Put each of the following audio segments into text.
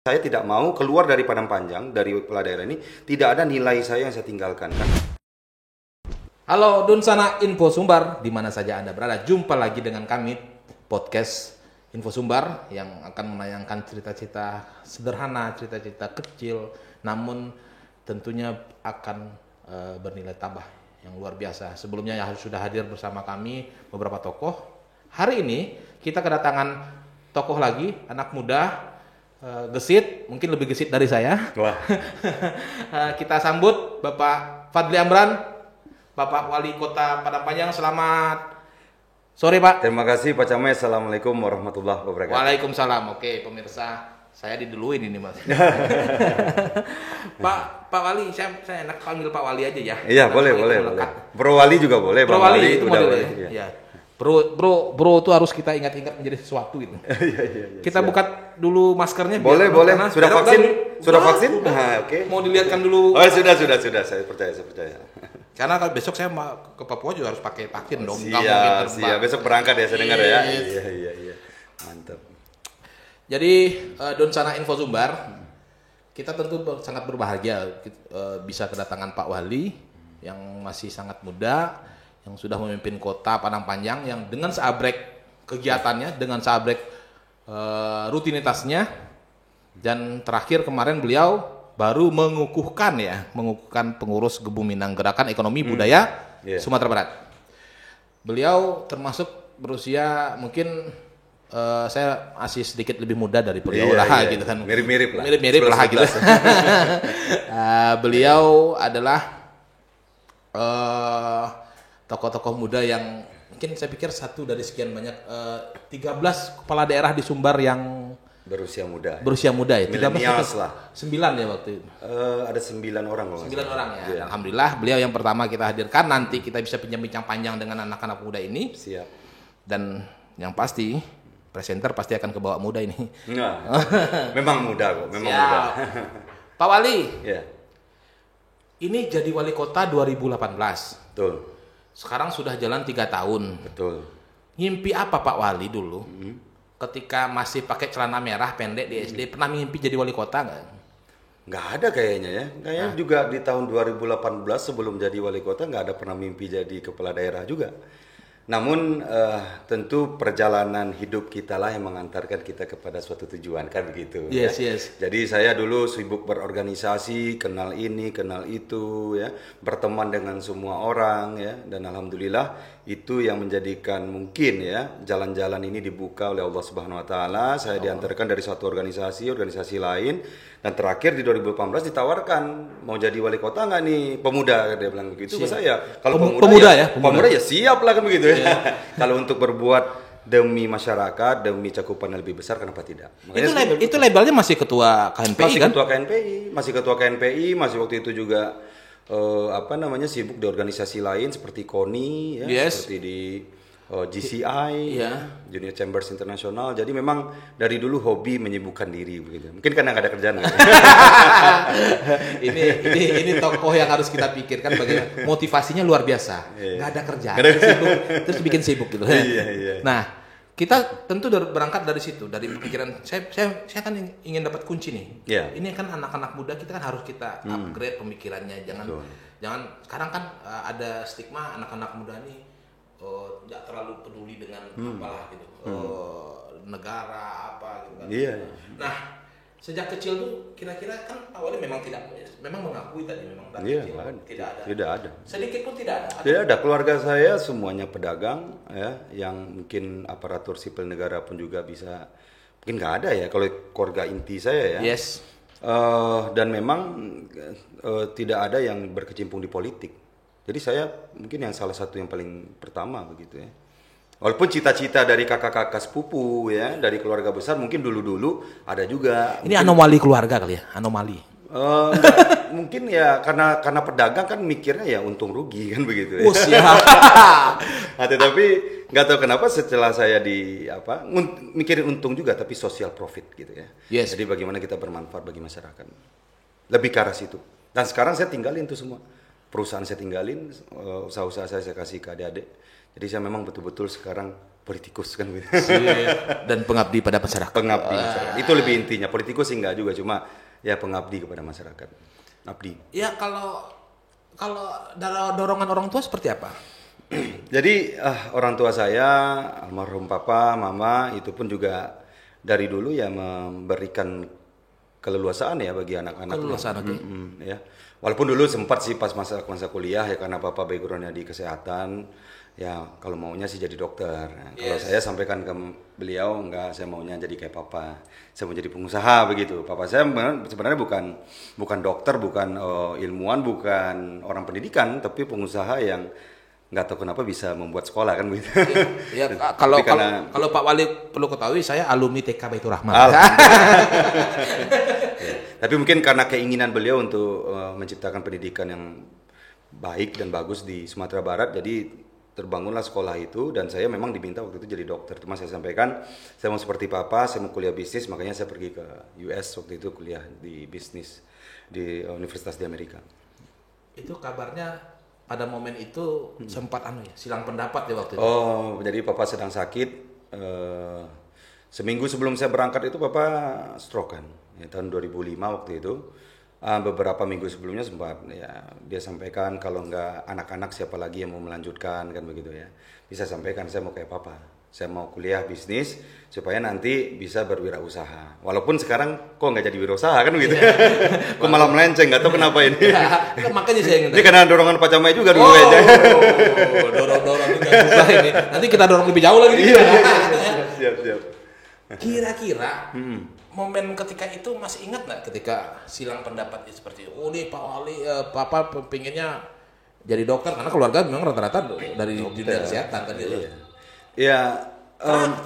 Saya tidak mau keluar dari Padang Panjang, dari kepala daerah ini, tidak ada nilai saya yang saya tinggalkan. Halo Dunsana Info Sumbar, di mana saja Anda berada. Jumpa lagi dengan kami, podcast Info Sumbar, yang akan menayangkan cerita-cerita sederhana, cerita-cerita kecil, namun tentunya akan bernilai tambah yang luar biasa. Sebelumnya sudah hadir bersama kami beberapa tokoh. Hari ini kita kedatangan tokoh lagi, anak muda, gesit, mungkin lebih gesit dari saya. Wah. Kita sambut Bapak Fadli Amran, Bapak Wali Kota Padang Panjang. Selamat sore, Pak. Terima kasih Pak Camay. Assalamualaikum warahmatullahi wabarakatuh. Waalaikumsalam. Oke, pemirsa, saya diduluin ini, Mas. Pak Wali, saya enak panggil Pak Wali aja ya. Iya, boleh. Bro Wali juga boleh. Bro Bang Wali itu udah boleh. boleh. Ya. Bro itu harus kita ingat-ingat menjadi sesuatu gitu. Iya. Kita buka dulu maskernya. Boleh. Sudah vaksin? Sudah vaksin? Udah. Nah, oke. Mau dilihatkan dulu. Oh, sudah. Saya percaya. Karena kalau besok saya ke Papua juga harus pakai vaksin dong. Nggak mungkin Siap. terbang. Besok berangkat ya, saya dengar ya. Yes. Iya. Mantap. Jadi Dunsana Info Sumbar, kita tentu sangat berbahagia bisa kedatangan Pak Wali yang masih sangat muda, yang sudah memimpin kota Padang Panjang, yang dengan seabrek kegiatannya, dengan seabrek rutinitasnya, dan terakhir kemarin beliau baru mengukuhkan pengurus Gebu Minang Gerakan Ekonomi Budaya Sumatera Barat. Beliau termasuk berusia mungkin saya masih sedikit lebih muda dari beliau gitu kan. Mirip-mirip lah gitu. Beliau adalah tokoh-tokoh muda yang mungkin saya pikir satu dari sekian banyak 13 kepala daerah di Sumbar yang berusia muda ya. Millennials lah. 9 ya waktu itu. Ada 9 orang loh. 9 orang ya. Yeah. Alhamdulillah beliau yang pertama kita hadirkan. Nanti kita bisa bincang panjang dengan anak-anak muda ini. Siap. Dan yang pasti presenter pasti akan kebawa muda ini. Nah, memang muda kok, muda. Pak Wali. Ya. Ini jadi wali kota 2018. Betul. Sekarang sudah jalan 3 tahun. Betul. Ngimpi apa Pak Wali dulu? Ketika masih pakai celana merah pendek di SD, pernah mimpi jadi wali kota nggak? Nggak ada kayaknya ya. Kayaknya juga di tahun 2018 sebelum jadi wali kota nggak ada pernah mimpi jadi kepala daerah juga. Namun tentu perjalanan hidup kita lah yang mengantarkan kita kepada suatu tujuan, kan begitu. Yes. Jadi saya dulu sibuk berorganisasi, kenal ini, kenal itu, ya, berteman dengan semua orang, ya, dan alhamdulillah itu yang menjadikan mungkin ya jalan-jalan ini dibuka oleh Allah Subhanahu Wa Taala. Saya diantarkan dari satu organisasi lain, dan terakhir di 2018 ditawarkan mau jadi wali kota nggak nih pemuda, dia bilang begitu ke saya. Kalau pemuda ya siap lah kan begitu ya. Kalau untuk berbuat demi masyarakat, demi cakupan yang lebih besar, kenapa tidak? Itu labelnya masih ketua KNPI kan? Masih ketua KNPI, masih waktu itu juga sibuk di organisasi lain seperti KONI, ya, seperti di GCI, Junior Chambers International. Jadi memang dari dulu hobi menyibukkan diri begitu. Mungkin karena nggak ada kerjaan. ini tokoh yang harus kita pikirkan, bagaimana motivasinya luar biasa. Nggak ada kerjaan, terus bikin sibuk gitu. Iya. Nah, kita tentu berangkat dari situ, dari pikiran saya kan ingin dapat kunci nih. Ini kan anak-anak muda, kita kan harus kita upgrade pemikirannya. Jangan sekarang kan ada stigma anak-anak muda nih tidak terlalu peduli dengan apalah gitu, negara apa gitu kan. Nah, sejak kecil tuh kira-kira kan awalnya memang mengakui tadi memang dari kecil tidak ada. Sedikit pun tidak ada. Tidak ada. Keluarga saya semuanya pedagang, ya, yang mungkin aparatur sipil negara pun juga bisa, mungkin nggak ada ya kalau keluarga inti saya ya. Yes. Dan memang tidak ada yang berkecimpung di politik. Jadi saya mungkin yang salah satu yang paling pertama begitu ya. Walaupun cita-cita dari kakak-kakak sepupu ya, dari keluarga besar mungkin dulu-dulu ada juga. Ini anomali keluarga kali ya, anomali. Mungkin ya karena pedagang kan mikirnya ya untung rugi kan begitu ya. Tetapi nggak tahu kenapa setelah saya mikirin untung juga, tapi social profit gitu ya. Yes. Jadi bagaimana kita bermanfaat bagi masyarakat. Lebih ke arah situ. Dan sekarang saya tinggalin tuh semua. Perusahaan saya tinggalin, usaha-usaha saya kasih ke adik-adik. Jadi saya memang betul-betul sekarang politikus kan gitu. Dan pengabdi pada masyarakat. Pengabdi masyarakat. Itu lebih intinya. Politikus sih enggak juga, cuma ya pengabdi kepada masyarakat. Abdi. Ya kalau dorongan orang tua seperti apa? Jadi orang tua saya, almarhum papa, mama, itu pun juga dari dulu ya memberikan keleluasaan ya bagi anak-anak. Keleluasaan, oke. Ya. Walaupun dulu sempat sih pas masa kuliah ya, karena papa backgroundnya di kesehatan, ya kalau maunya sih jadi dokter. Nah, kalau saya sampaikan ke beliau, enggak, saya maunya jadi kayak papa. Saya mau jadi pengusaha begitu. Papa saya sebenarnya bukan dokter, bukan ilmuwan, bukan orang pendidikan, tapi pengusaha yang nggak tahu kenapa bisa membuat sekolah kan begitu. Ya, kalau Pak Wali perlu ketahui, saya alumni TK Baitur Rahman. Ya, tapi mungkin karena keinginan beliau untuk menciptakan pendidikan yang baik dan bagus di Sumatera Barat, jadi terbangunlah sekolah itu, dan saya memang diminta waktu itu jadi dokter. Cuma saya sampaikan, saya mau seperti papa, saya mau kuliah bisnis, makanya saya pergi ke US waktu itu kuliah di bisnis di universitas di Amerika. Itu kabarnya pada momen itu sempat silang pendapat ya waktu itu. Oh, jadi papa sedang sakit. Seminggu sebelum saya berangkat itu papa stroke kan, ya, tahun 2005 waktu itu. Beberapa minggu sebelumnya sempat ya dia sampaikan kalau nggak anak-anak siapa lagi yang mau melanjutkan kan begitu ya. Bisa sampaikan saya mau kayak papa. Saya mau kuliah bisnis supaya nanti bisa berwirausaha. Walaupun sekarang kok nggak jadi wirausaha kan begitu. Kok malah melenceng, nggak tahu kenapa ini. Ya, makanya saya ingin. Ini karena dorongan Pak Camai juga dulu aja. Dorong juga ini. Nanti kita dorong lebih jauh lagi. Siap. Kira-kira momen ketika itu masih ingat nggak ketika silang pendapat seperti itu? Oh nih Pak Wali, papa pengennya jadi dokter karena keluarga memang rata-rata dari dunia kesehatan kan gitu. Iya.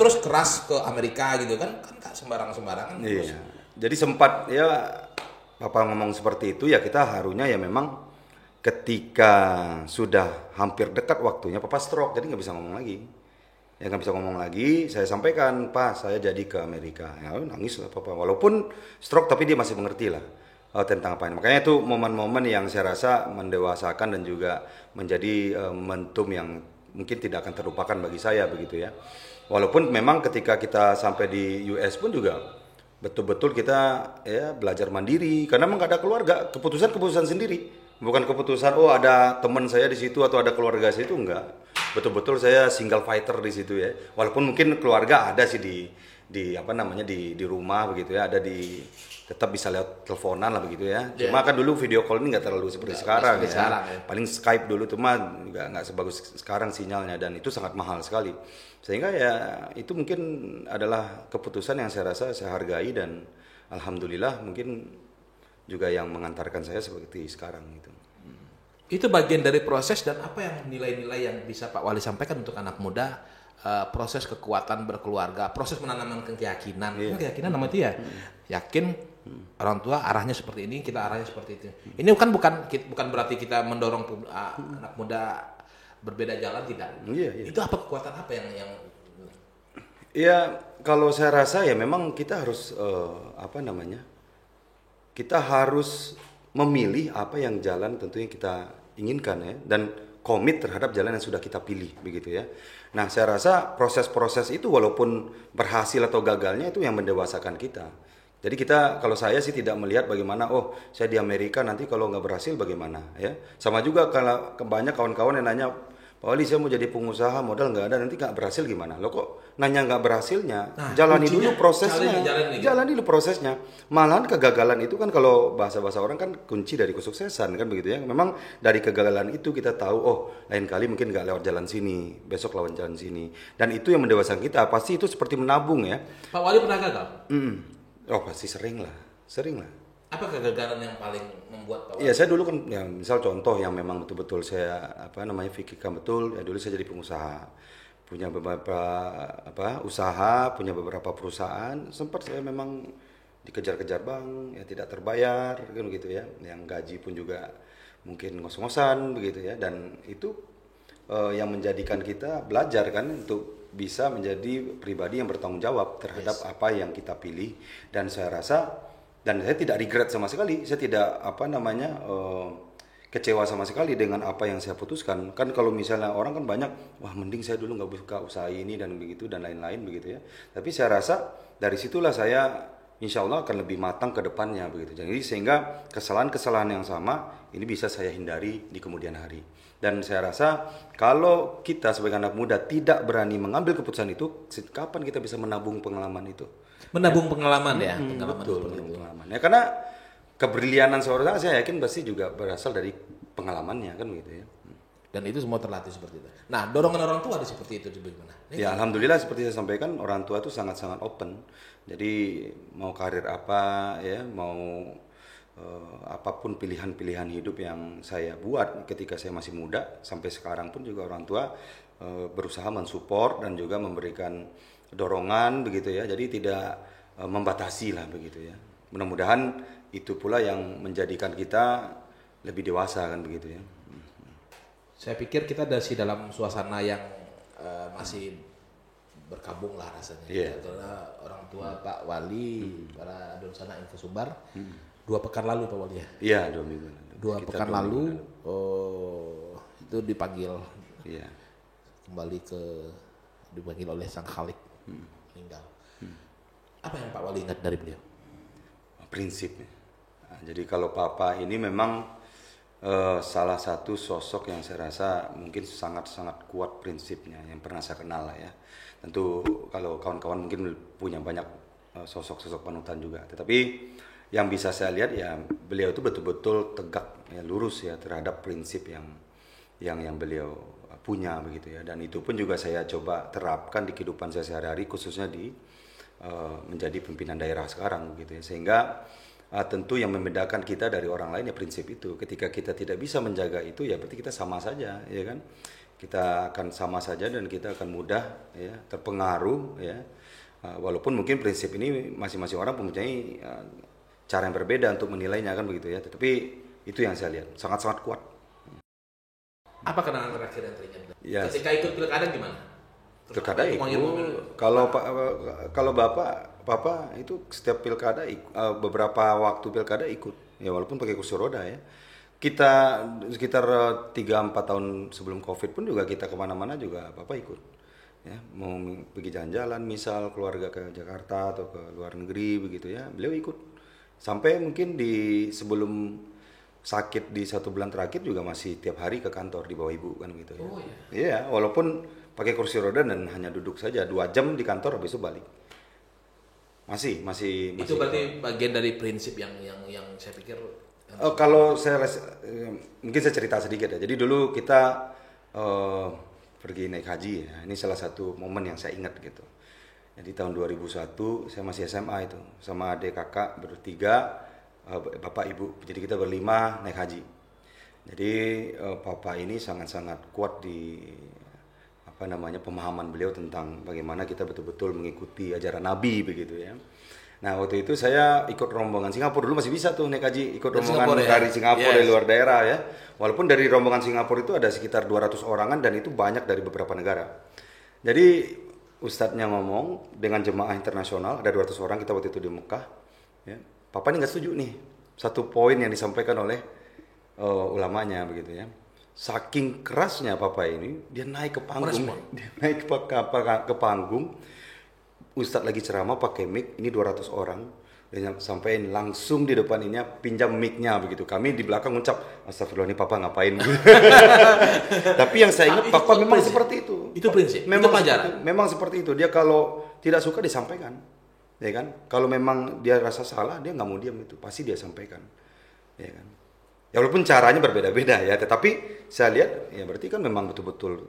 Terus keras ke Amerika gitu kan nggak sembarangan. Iya. Jadi sempat ya papa ngomong seperti itu ya, kita harunya ya memang ketika sudah hampir dekat waktunya papa stroke, jadi nggak bisa ngomong lagi. Ya nggak bisa ngomong lagi, saya sampaikan, Pak, saya jadi ke Amerika. Ya nangis lah papa, walaupun stroke tapi dia masih mengerti lah tentang apa ini. Makanya itu momen-momen yang saya rasa mendewasakan dan juga menjadi momentum yang mungkin tidak akan terlupakan bagi saya begitu ya. Walaupun memang ketika kita sampai di US pun juga betul-betul kita ya belajar mandiri, karena memang nggak ada keluarga, keputusan sendiri. Bukan keputusan ada teman saya di situ atau ada keluarga saya, itu enggak. Betul-betul saya single fighter di situ ya. Walaupun mungkin keluarga ada sih di rumah begitu ya, ada tetap bisa lewat teleponan lah begitu ya. Cuma kan dulu video call ini nggak terlalu seperti sekarang ya. Paling Skype dulu tuh mah nggak sebagus sekarang sinyalnya, dan itu sangat mahal sekali. Sehingga ya itu mungkin adalah keputusan yang saya rasa saya hargai, dan alhamdulillah mungkin juga yang mengantarkan saya seperti sekarang itu. Itu bagian dari proses, dan apa yang nilai-nilai yang bisa Pak Wali sampaikan untuk anak muda, proses kekuatan berkeluarga, proses menanamkan keyakinan. Keyakinan nama itu ya, yakin orang tua arahnya seperti ini, kita arahnya seperti itu. Ini bukan berarti kita mendorong anak muda berbeda jalan, tidak. Itu apa kekuatan apa yang Ya kalau saya rasa ya memang kita harus kita harus memilih apa yang jalan tentunya kita inginkan ya, dan komit terhadap jalan yang sudah kita pilih begitu ya. Nah saya rasa proses-proses itu walaupun berhasil atau gagalnya itu yang mendewasakan kita. Jadi kalau saya sih tidak melihat bagaimana saya di Amerika nanti kalau nggak berhasil bagaimana ya. Sama juga kalau banyak kawan-kawan yang nanya, Pak Wali saya mau jadi pengusaha, modal nggak ada, nanti nggak berhasil gimana? Lo kok nanya nggak berhasilnya? Jalani dulu prosesnya. Jalani dulu prosesnya. Malahan kegagalan itu kan kalau bahasa-bahasa orang kan kunci dari kesuksesan kan begitu ya. Memang dari kegagalan itu kita tahu, lain kali mungkin nggak lewat jalan sini, besok lawan jalan sini. Dan itu yang mendewasakan kita. Pasti itu seperti menabung ya. Pak Wali pernah gagal? Pasti sering lah. Apa kegagalan yang paling membuat Pak Wali? Iya, saya dulu kan ya misal contoh yang memang betul-betul saya pikirkan betul ya, dulu saya jadi pengusaha. Punya beberapa usaha, punya beberapa perusahaan, sempat saya memang dikejar-kejar bank, ya tidak terbayar kan gitu ya. Yang gaji pun juga mungkin ngos-ngosan begitu ya, dan itu yang menjadikan kita belajar kan untuk bisa menjadi pribadi yang bertanggung jawab terhadap apa yang kita pilih. Dan saya rasa, dan saya tidak regret sama sekali, saya tidak kecewa sama sekali dengan apa yang saya putuskan. Kan kalau misalnya orang kan banyak, wah mending saya dulu nggak buka usaha ini dan begitu dan lain-lain begitu ya. Tapi saya rasa dari situlah saya insya Allah akan lebih matang ke depannya begitu. Jadi sehingga kesalahan-kesalahan yang sama ini bisa saya hindari di kemudian hari. Dan saya rasa kalau kita sebagai anak muda tidak berani mengambil keputusan itu, kapan kita bisa menabung pengalaman itu? Menabung pengalaman ya, pengalaman betul, pengalaman. Ya karena kebrilianan seorang saya yakin pasti juga berasal dari pengalamannya kan begitu ya. Dan itu semua terlatih seperti itu. Nah, dorongan orang tua ada seperti itu bagaimana? Ya alhamdulillah seperti saya sampaikan orang tua itu sangat-sangat open. Jadi mau karir apa ya, mau apapun pilihan-pilihan hidup yang saya buat ketika saya masih muda sampai sekarang pun juga orang tua berusaha mensupport dan juga memberikan dorongan begitu ya. Jadi tidak membatasi lah begitu ya. Mudah-mudahan itu pula yang menjadikan kita lebih dewasa kan begitu ya. Saya pikir kita masih dalam suasana yang masih berkabung lah rasanya. Karena orang tua Pak Wali, para Adonsana Info Sumbar, 2 pekan lalu Pak Wali ya? Iya 2 minggu. 2 pekan lalu itu dipanggil, kembali dipanggil oleh Sang Khalik, meninggal. Apa yang Pak Wali ingat dari beliau? Prinsipnya. Nah, jadi kalau Papa ini memang salah satu sosok yang saya rasa mungkin sangat-sangat kuat prinsipnya yang pernah saya kenal lah ya. Tentu kalau kawan-kawan mungkin punya banyak sosok-sosok panutan juga. Tetapi yang bisa saya lihat ya beliau itu betul-betul tegak ya, lurus ya terhadap prinsip yang beliau punya begitu ya. Dan itu pun juga saya coba terapkan di kehidupan saya sehari-hari khususnya di menjadi pimpinan daerah sekarang gitu ya. Sehingga tentu yang membedakan kita dari orang lain ya prinsip itu. Ketika kita tidak bisa menjaga itu ya berarti kita sama saja ya kan. Kita akan sama saja dan kita akan mudah ya terpengaruh ya. Walaupun mungkin prinsip ini masing-masing orang mempunyai cara yang berbeda untuk menilainya kan begitu ya. Tetapi itu yang saya lihat sangat-sangat kuat. Apa kenangan terakhir yang teringat? Ya, ketika ikut pilkada gimana? Pilkada ikut. Kalau Bapak itu setiap pilkada beberapa waktu pilkada ikut. Ya walaupun pakai kursi roda ya. Kita sekitar 3-4 tahun sebelum Covid pun juga kita kemana-mana juga Bapak ikut. Ya, mau pergi jalan-jalan misal keluarga ke Jakarta atau ke luar negeri begitu ya, beliau ikut. Sampai mungkin sebelum sakit di 1 bulan terakhir juga masih tiap hari ke kantor di bawah ibu kan gitu ya. Oh ya. Iya, walaupun pakai kursi roda dan hanya duduk saja 2 jam di kantor habis itu balik. Masih itu berarti bagian dari prinsip yang saya pikir kalau saya mungkin saya cerita sedikit ya. Jadi dulu kita pergi naik haji ya. Ini salah satu momen yang saya ingat gitu. Jadi tahun 2001 saya masih SMA itu sama adik kakak bertiga, bapak ibu. Jadi kita berlima naik haji. Jadi papa ini sangat-sangat kuat di pemahaman beliau tentang bagaimana kita betul-betul mengikuti ajaran Nabi begitu ya. Nah waktu itu saya ikut rombongan Singapura, dulu masih bisa tuh naik haji, ikut rombongan dari Singapura, dari luar daerah ya. Walaupun dari rombongan Singapura itu ada sekitar 200 orangan dan itu banyak dari beberapa negara. Jadi ustadznya ngomong dengan jemaah internasional, ada 200 orang kita waktu itu di Mekah ya. Papa ini nggak setuju nih satu poin yang disampaikan oleh ulamanya begitu ya. Saking kerasnya Papa ini, dia naik ke panggung, Ustadz lagi ceramah pakai mic, ini 200 orang, dan sampaikan langsung di depan ini pinjam mic-nya begitu. Kami di belakang ngucap, astagfirullah ini Papa ngapain? Tapi yang saya ingat Papa memang seperti itu. Itu prinsip, memang itu pelajaran. Memang seperti itu. Dia kalau tidak suka disampaikan, ya kan? Kalau memang dia rasa salah, dia nggak mau diam itu, pasti dia sampaikan, ya kan? Ya walaupun caranya berbeda-beda ya, tetapi saya lihat ya berarti kan memang betul-betul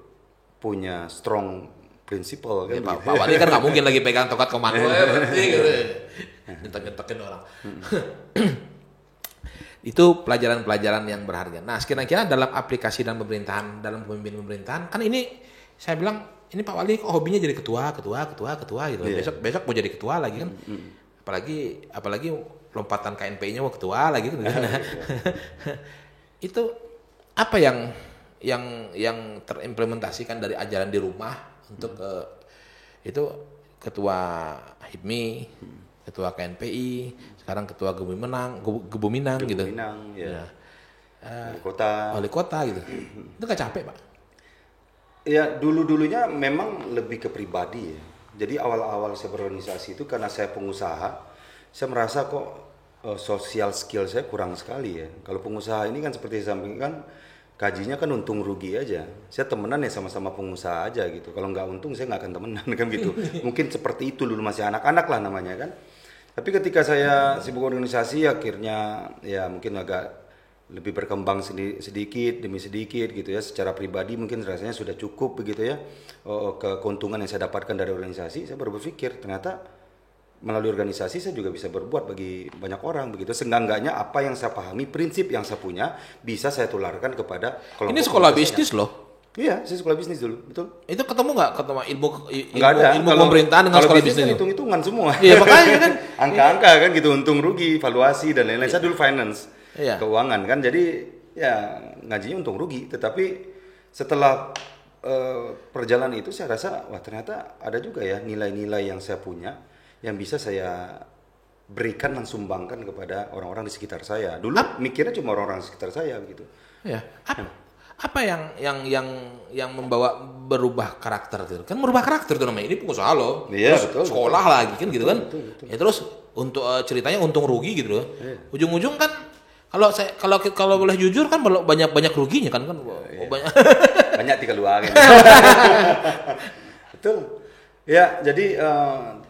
punya strong principle kan. Ya, Pak Wali kan nggak mungkin lagi pegang tongkat komando berarti gitu. Nyetok-nyetokin orang. Itu pelajaran-pelajaran yang berharga. Nah, kira-kira dalam aplikasi dan pemerintahan, dalam pemimpin pemerintahan, kan ini saya bilang ini Pak Wali kok hobinya jadi ketua gitu. Yeah. Besok mau jadi ketua lagi kan. Apalagi lompatan KNPI-nya mau ketua lagi gitu. Itu apa yang terimplementasikan dari ajaran di rumah untuk itu ketua HIPMI, ketua KNPI, sekarang ketua Gebu Minang gitu. Ya. wali kota gitu. Itu gak capek, Pak? Ya dulunya memang lebih ke pribadi ya. Jadi awal-awal saya berorganisasi itu karena saya pengusaha, saya merasa kok social skill saya kurang sekali ya. Kalau pengusaha ini kan seperti saya sampaikan, gajinya kan untung rugi aja. Saya temenan ya sama-sama pengusaha aja gitu. Kalau nggak untung saya nggak akan temenan kan gitu. Mungkin seperti itu dulu masih anak-anak lah namanya kan. Tapi ketika saya sibuk organisasi akhirnya ya mungkin agak lebih berkembang sedikit demi sedikit gitu ya. Secara pribadi mungkin rasanya sudah cukup begitu ya. Keuntungan yang saya dapatkan dari organisasi, saya baru berpikir ternyata melalui organisasi saya juga bisa berbuat bagi banyak orang begitu. Seenggak-enggaknya apa yang saya pahami, prinsip yang saya punya bisa saya tularkan kepada kelompok. Ini sekolah bisnis loh. Iya, saya sekolah bisnis dulu, betul. Itu ketemu nggak ilmu ada. Ilmu pemerintahan dengan sekolah bisnis kan hitung-hitungan semua. Iya, makanya kan angka-angka kan gitu, untung rugi, valuasi dan lain-lain. Saya dulu finance, keuangan kan. Jadi ya ngajinya untung rugi, tetapi setelah perjalanan itu saya rasa wah ternyata ada juga ya nilai-nilai yang saya punya yang bisa saya berikan dan sumbangkan kepada orang-orang di sekitar saya. Dulu mikirnya cuma orang-orang di sekitar saya begitu. Ya. Apa yang membawa berubah karakter itu? Kan merubah karakter itu namanya. Ini pengusaha loh. Iya, terus betul, sekolah betul. lagi kan gitu kan. Betul. Ya terus untuk ceritanya untung rugi gitu loh. Iya. Ujung-ujung kan kalau boleh jujur kan banyak ruginya kan iya. banyak dikeluarin. Betul. Ya, jadi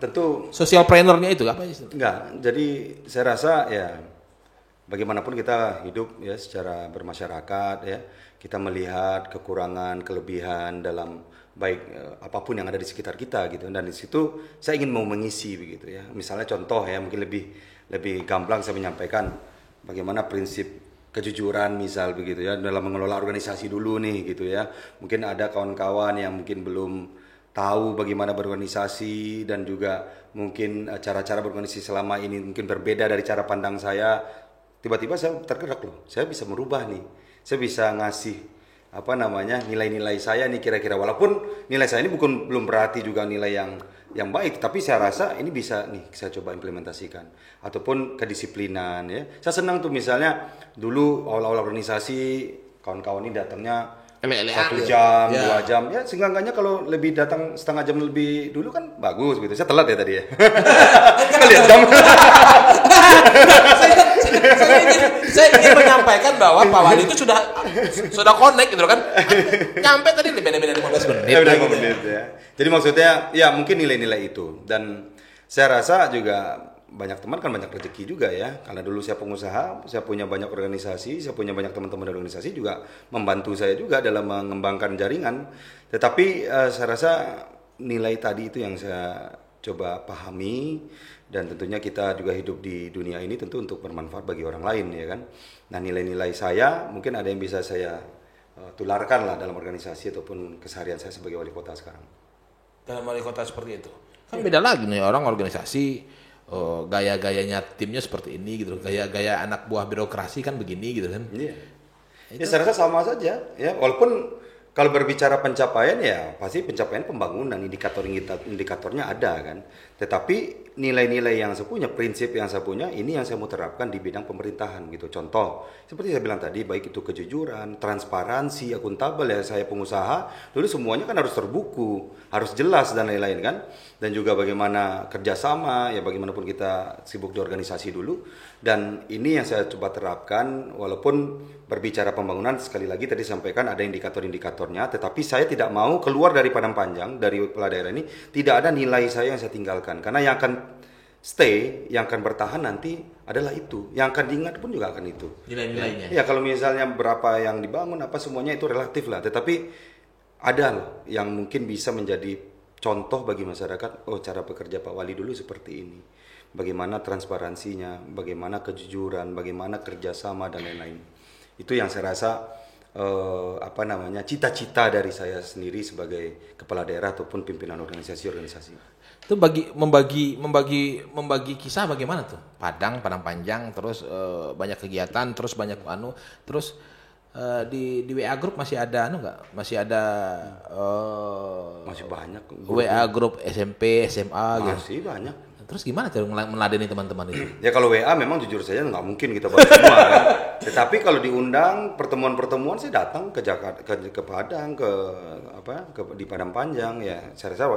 tentu social planner-nya itu apa sih? Enggak, jadi saya rasa ya bagaimanapun kita hidup ya secara bermasyarakat ya, kita melihat kekurangan, kelebihan dalam baik apapun yang ada di sekitar kita gitu. Dan di situ saya ingin mau mengisi begitu ya. Misalnya contoh ya, mungkin lebih gamblang saya menyampaikan bagaimana prinsip kejujuran misal begitu ya dalam mengelola organisasi dulu nih gitu ya. Mungkin ada kawan-kawan yang mungkin belum tahu bagaimana berorganisasi dan juga mungkin cara-cara berorganisasi selama ini mungkin berbeda dari cara pandang saya. Tiba-tiba saya tergerak loh, saya bisa merubah nih, saya bisa ngasih nilai-nilai saya nih kira-kira, walaupun nilai saya ini belum berarti juga nilai yang baik, tapi saya rasa ini bisa nih saya coba implementasikan, ataupun kedisiplinan ya. Saya senang tuh misalnya dulu awal-awal organisasi kawan-kawan ini datangnya 1 jam, 2 jam, ya seenggaknya kalau lebih datang setengah jam lebih dulu kan bagus gitu. Saya telat ya tadi ya. Kan lihat jam. Saya ingin menyampaikan bahwa Pak Wali itu sudah connect gitu kan. Nyampe tadi beda-beda 15 menit. Beda 5 menit ya. Jadi maksudnya ya mungkin nilai-nilai itu, dan saya rasa juga banyak teman kan banyak rezeki juga ya, karena dulu saya pengusaha, saya punya banyak organisasi, saya punya banyak teman-teman organisasi juga membantu saya juga dalam mengembangkan jaringan. Tetapi saya rasa nilai tadi itu yang saya coba pahami, dan tentunya kita juga hidup di dunia ini tentu untuk bermanfaat bagi orang lain ya kan. Nah nilai-nilai saya mungkin ada yang bisa saya tularkan lah dalam organisasi ataupun keseharian saya sebagai wali kota sekarang. Dalam wali kota seperti itu kan beda lagi nih orang organisasi. Gaya-gayanya timnya seperti ini gitu, gaya-gaya anak buah birokrasi kan begini gitu kan. Iya. Ya saya rasa sama saja ya, walaupun kalau berbicara pencapaian ya pasti pencapaian pembangunan, indikatornya ada kan. Tetapi nilai-nilai yang saya punya, prinsip yang saya punya, ini yang saya mau terapkan di bidang pemerintahan gitu. Contoh, seperti saya bilang tadi, baik itu kejujuran, transparansi, akuntabel ya, saya pengusaha, dulu semuanya kan harus terbuku, harus jelas dan lain-lain kan. Dan juga bagaimana kerjasama, ya bagaimanapun kita sibuk di organisasi dulu. Dan ini yang saya coba terapkan, walaupun berbicara pembangunan, sekali lagi tadi sampaikan ada indikator-indikatornya, tetapi saya tidak mau keluar dari Padang Panjang, dari kepala daerah ini, tidak ada nilai saya yang saya tinggalkan. Karena yang akan stay, yang akan bertahan nanti adalah itu. Yang akan diingat pun juga akan itu. Nilai-nilainya. Ya kalau misalnya berapa yang dibangun, apa semuanya itu relatif lah. Tetapi ada loh yang mungkin bisa menjadi contoh bagi masyarakat, oh cara bekerja Pak Wali dulu seperti ini. Bagaimana transparansinya, bagaimana kejujuran, bagaimana kerjasama dan lain-lain. Itu yang saya rasa cita-cita dari saya sendiri sebagai kepala daerah ataupun pimpinan organisasi-organisasi. Itu membagi kisah bagaimana tuh? Padang Panjang, terus banyak kegiatan, terus banyak terus di WA Group masih ada nggak? Masih ada masih banyak. WA Group SMP, SMA masih gitu. Banyak. Terus gimana cara meladeni teman-teman itu? Ya kalau WA memang jujur saja nggak mungkin kita bahas semua kan. Tetapi kalau diundang pertemuan-pertemuan saya datang ke Jakarta, ke Padang, di Padang Panjang ya. Saya rasa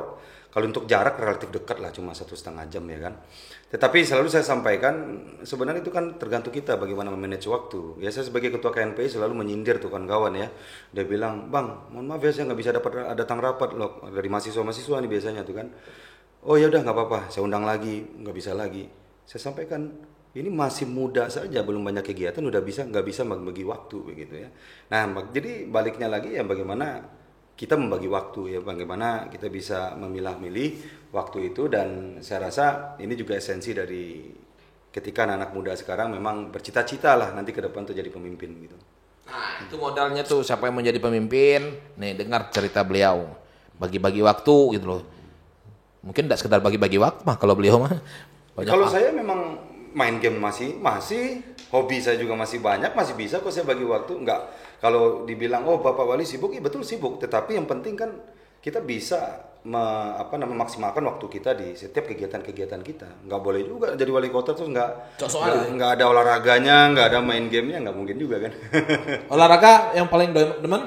kalau untuk jarak relatif dekat lah, cuma 1,5 jam ya kan. Tetapi selalu saya sampaikan sebenarnya itu kan tergantung kita bagaimana memanage waktu. Ya saya sebagai ketua KNPI selalu menyindir tuh kawan-kawan ya. Dia bilang, "Bang, mohon maaf ya saya nggak bisa datang rapat loh dari mahasiswa-mahasiswa nih biasanya tuh kan." Oh ya udah nggak apa-apa, saya undang lagi, nggak bisa lagi. Saya sampaikan ini masih muda saja, belum banyak kegiatan, udah nggak bisa bagi waktu begitu ya. Nah, jadi baliknya lagi ya bagaimana kita membagi waktu ya, bagaimana kita bisa memilah-milih waktu itu, dan saya rasa ini juga esensi dari ketika anak-anak muda sekarang memang bercita-cita lah nanti ke depan tuh jadi pemimpin gitu. Nah, itu modalnya tuh siapa yang menjadi pemimpin. Nih, dengar cerita beliau. Bagi-bagi waktu gitu loh. Mungkin tidak sekedar bagi-bagi waktu mah kalau beliau mah. Kalau saya memang main game masih hobi saya juga masih banyak, masih bisa kok saya bagi waktu. Enggak, kalau dibilang oh Bapak Wali sibuk, iya betul sibuk, tetapi yang penting kan kita bisa memaksimalkan waktu kita di setiap kegiatan-kegiatan kita. Nggak boleh juga jadi wali kota terus nggak ada olahraganya, nggak ada main gamenya, nggak mungkin juga kan. Olahraga yang paling demen?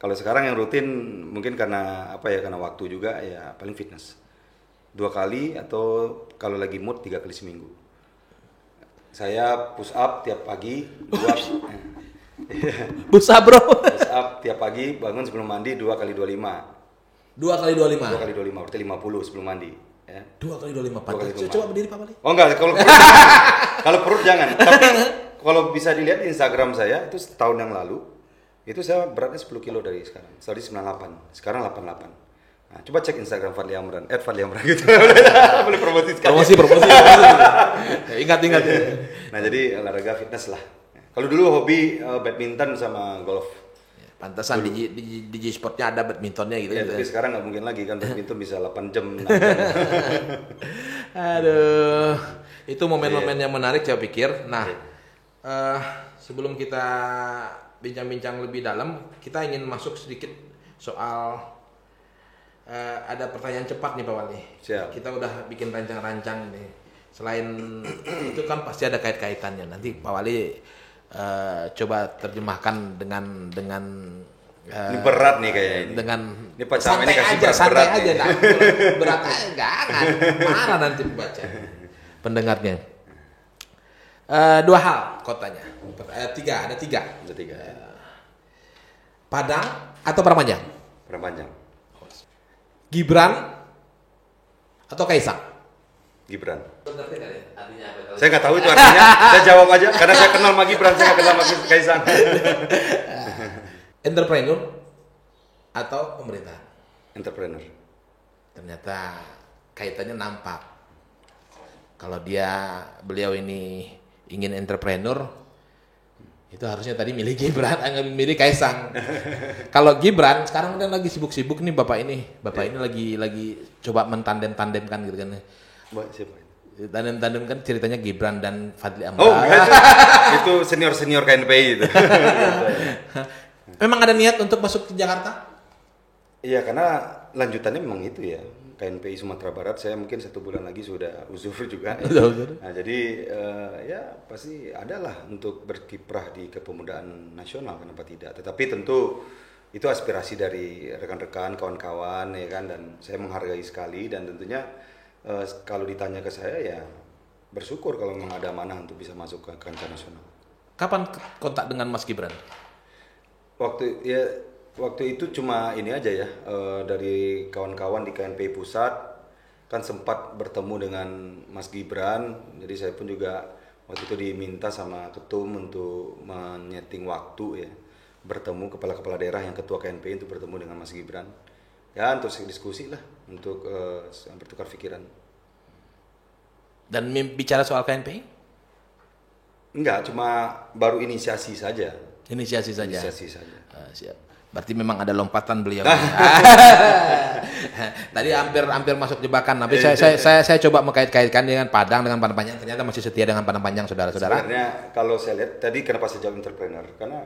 Kalau sekarang yang rutin mungkin karena karena waktu juga ya paling fitness. 2 kali atau kalau lagi mood 3 kali seminggu. Saya push up tiap pagi, push up bro. Push up tiap pagi, bangun sebelum mandi 2 kali 25. 2 kali 25? 2 kali 25, berarti 50 sebelum mandi. Ya. 2 kali 25. Coba berdiri Pak Wali. Oh enggak, kalau perut jangan. Tapi kalau bisa dilihat di Instagram saya, itu setahun yang lalu, itu saya beratnya 10 kilo dari sekarang. Tadi 98, sekarang 88. Nah, coba cek Instagram Fadli Amran, @fadliamran gitu. Boleh promosi sekali. Promosi. Ya, ingat. Nah, jadi olahraga fitness lah. Kalau dulu hobi badminton sama golf. Pantesan di G-Sportnya ada badmintonnya gitu. Ya, tapi sekarang nggak mungkin lagi kan, badminton bisa 8 jam, 6 jam. Aduh, itu momen-momen yang menarik saya pikir. Nah, sebelum kita bincang-bincang lebih dalam, kita ingin masuk sedikit soal ada pertanyaan cepat nih Pak Wali. Siap. Kita udah bikin rancang-rancang nih. Selain itu kan pasti ada kait-kaitannya. Nanti Pak Wali coba terjemahkan dengan ini berat nih kayaknya ini. Dengan ini Pak Camen ini kasih santai berat aja, nih. berat aja jangan. Marah nanti baca pendengarnya. 2 hal kotanya. Ada tiga. Padang atau Prapanjang? Prapanjang. Gibran atau Kaisang? Gibran. Artinya apa? Saya nggak tahu itu artinya. Saya jawab aja karena saya kenal sama Gibran, saya nggak kenal sama Kaisang. Entrepreneur atau pemerintahan? Entrepreneur. Ternyata kaitannya nampak. Kalau beliau ini ingin entrepreneur, itu harusnya tadi milih Gibran, milih Kaisang. Kalau Gibran sekarang kan lagi sibuk-sibuk nih bapak ini lagi coba mentandem-tandemkan gitu kan. Siapa? Tandem kan ceritanya Gibran dan Fadli Amran. Oh, itu senior KNPI itu. Memang ada niat untuk masuk ke Jakarta? Iya, karena lanjutannya memang itu ya. KNPI Sumatera Barat, saya mungkin 1 bulan lagi sudah uzur juga. Nah, jadi ya pasti adalah untuk berkiprah di kepemudaan nasional, kenapa tidak. Tetapi tentu itu aspirasi dari rekan-rekan, kawan-kawan ya kan, dan saya menghargai sekali, dan tentunya kalau ditanya ke saya ya bersyukur kalau memang ada amanah untuk bisa masuk ke kancah nasional. Kapan kontak dengan Mas Gibran? Waktu itu cuma ini aja ya, dari kawan-kawan di KNPI Pusat kan sempat bertemu dengan Mas Gibran, jadi saya pun juga waktu itu diminta sama ketum untuk menyeting waktu ya, bertemu kepala-kepala daerah yang ketua KNPI untuk bertemu dengan Mas Gibran. Ya untuk diskusi lah, untuk bertukar pikiran. Dan bicara soal KNPI? Enggak, cuma baru inisiasi saja. Inisiasi saja. Siap. Berarti memang ada lompatan beliau. Tadi hampir masuk jebakan, tapi saya coba mengkait-kaitkan dengan Padang, dengan Padang Panjang. Ternyata masih setia dengan Padang Panjang, saudara-saudara. Sebenarnya kalau saya lihat tadi kenapa saya jawab entrepreneur, karena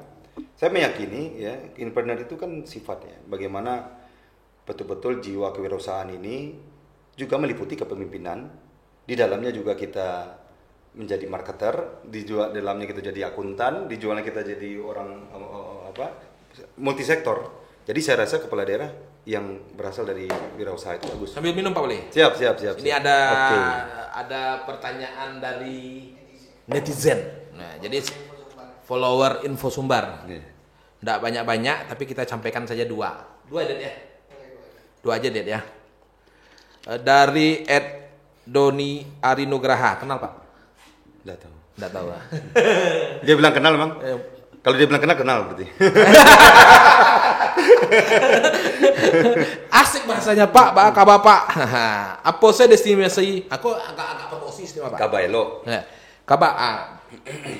saya meyakini ya entrepreneur itu kan sifatnya bagaimana betul-betul jiwa kewirausahaan ini juga meliputi kepemimpinan di dalamnya juga kita menjadi marketer, di dalamnya kita jadi akuntan, di dalamnya kita jadi orang multisektor. Jadi saya rasa kepala daerah yang berasal dari wirausaha itu bagus. Sambil minum Pak Wali. Siap. Ini ada pertanyaan dari netizen. Nah, jadi follower info sumbar. Nggak banyak-banyak, tapi kita sampaikan saja dua Det ya. Dua aja Det ya. Dari Doni Arinugraha, kenal Pak? Nggak tahu. Dia bilang kenal Bang? Kalau dia bilang kenal berarti. Asik bahasanya Pak, Bapak. Apa saya destinasi? Aku agak promosi istimewa Pak. Kaba elo. Kaba.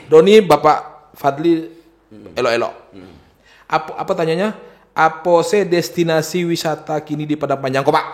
Doni Bapak Fadli elo. Apa tanyanya? Apa saya destinasi wisata kini di Padang Panjang kok Pak?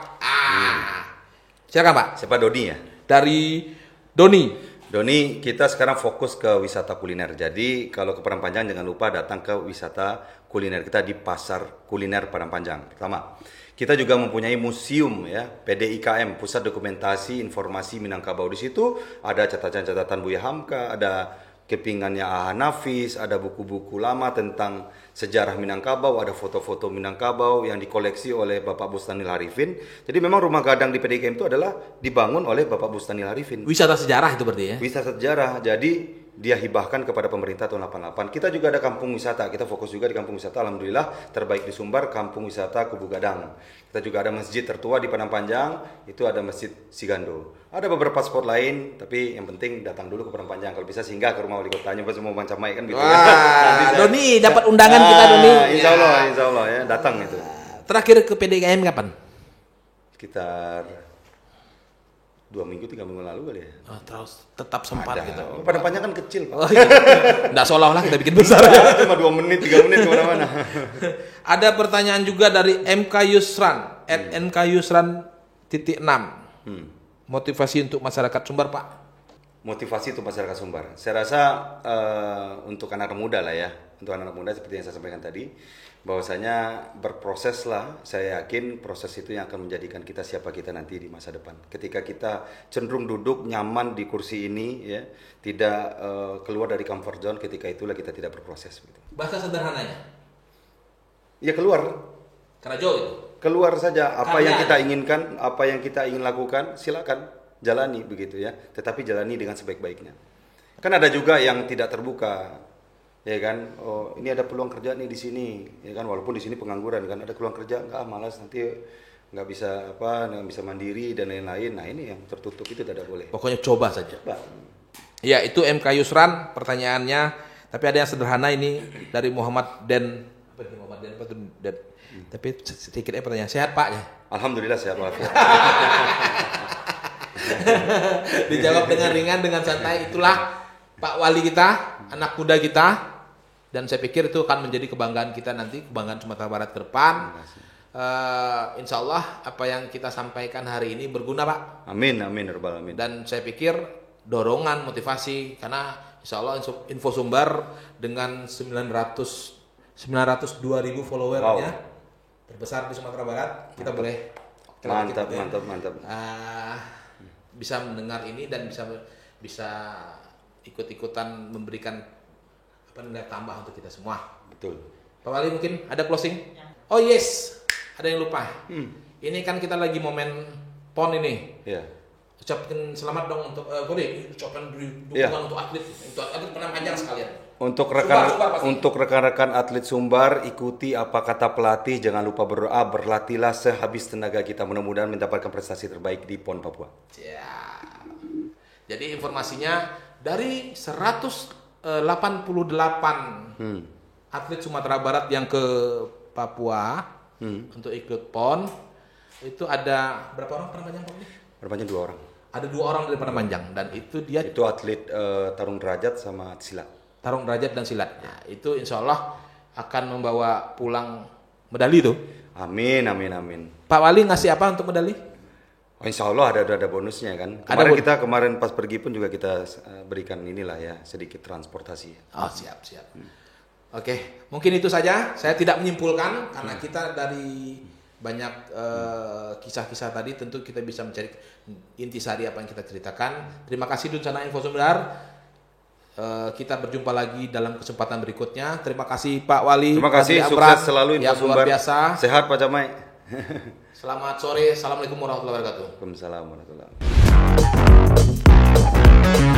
Silakan Pak. Siapa Doni ya? Dari Doni, kita sekarang fokus ke wisata kuliner. Jadi kalau ke Padang Panjang jangan lupa datang ke wisata kuliner kita di Pasar Kuliner Padang Panjang. Pertama, kita juga mempunyai museum ya, PDIKM, Pusat Dokumentasi Informasi Minangkabau. Di situ ada catatan-catatan Buya Hamka, ada kepingannya Aha Nafis, ada buku-buku lama tentang sejarah Minangkabau, ada foto-foto Minangkabau yang dikoleksi oleh Bapak Bustanil Arifin. Jadi memang rumah gadang di PDIKM itu adalah dibangun oleh Bapak Bustanil Arifin. Wisata sejarah itu berarti ya? Wisata sejarah. Jadi dia hibahkan kepada pemerintah tahun 88. Kita juga ada kampung wisata. Kita fokus juga di kampung wisata. Alhamdulillah terbaik di Sumbar, kampung wisata Kubu Gadang. Kita juga ada masjid tertua di Padang Panjang, itu ada Masjid Sigando. Ada beberapa spot lain, tapi yang penting datang dulu ke Padang Panjang. Kalau bisa singgah ke rumah wali kotanya, pas mau Bancamai kan gitu. Wah, Doni dapat undangan kita Doni. Insya Allah ya, datang itu. Terakhir ke PDKM kapan? Sekitar 2 minggu 3 minggu lalu kali ya. Oh, terus tetap sempat gitu. Padang Panjang kan kecil Pak. Oh, iya. Nggak seolah-olah kita bikin besar ya. Cuma 2 menit 3 menit kemana-mana. Ada pertanyaan juga dari MK Yusran @nkYusran.6. Motivasi untuk masyarakat Sumbar Pak. Motivasi untuk masyarakat Sumbar. Saya rasa untuk anak muda lah ya. Untuk anak muda seperti yang saya sampaikan tadi, bahwasanya berproses lah. Saya yakin proses itu yang akan menjadikan kita siapa kita nanti di masa depan. Ketika kita cenderung duduk nyaman di kursi ini, ya, tidak keluar dari comfort zone, ketika itulah kita tidak berproses. Gitu. Bahasa sederhananya? Ya keluar. Kerajo itu. Keluar saja apa yang kita inginkan, apa yang kita ingin lakukan, silakan jalani begitu ya. Tetapi jalani dengan sebaik-baiknya. Kan ada juga yang tidak terbuka. Ya kan, oh ini ada peluang kerja nih di sini, ya kan, walaupun di sini pengangguran kan, ada peluang kerja, malas nanti nggak bisa mandiri dan lain-lain. Nah ini yang tertutup itu tidak boleh. Pokoknya coba saja. Ya itu MK Yusran pertanyaannya, tapi ada yang sederhana ini dari Muhammad Den. Tapi sedikit pertanyaan, sehat Pak ya? Alhamdulillah sehat walafiat. Dijawab dengan ringan, dengan santai. Itulah Pak Wali kita, anak muda kita. Dan saya pikir itu akan menjadi kebanggaan kita nanti, kebanggaan Sumatera Barat ke depan. Insya Allah apa yang kita sampaikan hari ini berguna Pak. Amin, rabbal alamin. Dan saya pikir dorongan, motivasi, karena insya Allah Info Sumbar dengan 902.000 followernya, terbesar di Sumatera Barat. Kita boleh mantap. Bisa mendengar ini dan bisa ikut-ikutan memberikan nilai tambah untuk kita semua. Betul. Pak Wali mungkin ada closing? Oh yes, ada yang lupa. Ini kan kita lagi momen PON ini. Iya. Ucapkan selamat dong untuk ucapkan dukungan untuk atlet Padang Panjang sekalian. Untuk rekan-rekan atlet Sumbar, ikuti apa kata pelatih, jangan lupa berdoa, berlatihlah sehabis tenaga kita, mudah-mudahan mendapatkan prestasi terbaik di PON Papua. Ya. Jadi informasinya dari 188 atlet Sumatera Barat yang ke Papua untuk ikut PON, itu ada berapa orang Padang Panjang Pak? Padang Panjang 2 orang. Ada 2 orang dari Padang Panjang dan itu atlet tarung derajat sama silat. Tarung derajat dan silat. Nah, itu insya Allah akan membawa pulang medali tuh. Amin. Pak Wali ngasih apa untuk medali? Oh, insya Allah ada bonusnya kan. Kemarin pas pergi pun juga kita berikan inilah ya, sedikit transportasi. Oh siap. Oke, mungkin itu saja. Saya tidak menyimpulkan karena kita dari kisah-kisah tadi, tentu kita bisa mencari intisari apa yang kita ceritakan. Terima kasih Dunsana Info Sumber. Kita berjumpa lagi dalam kesempatan berikutnya. Terima kasih Pak Wali. Terima kasih, sukses selalu Info Sumber. Luar biasa. Sehat Pak Camai. Selamat sore. Assalamualaikum warahmatullahi wabarakatuh. Waalaikumsalam warahmatullahi wabarakatuh.